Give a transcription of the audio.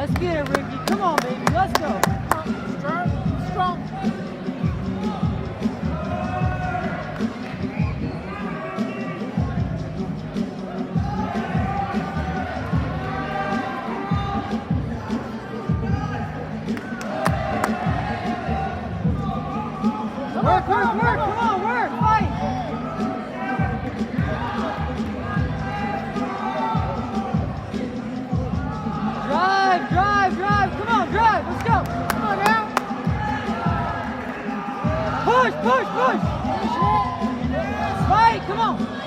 Let's get it, Ricky. Come on, baby. Let's go. Strong. Work. Come on, work. Fight. Drive. Come on, drive. Let's go. Come on now. Push. Fight. Come on.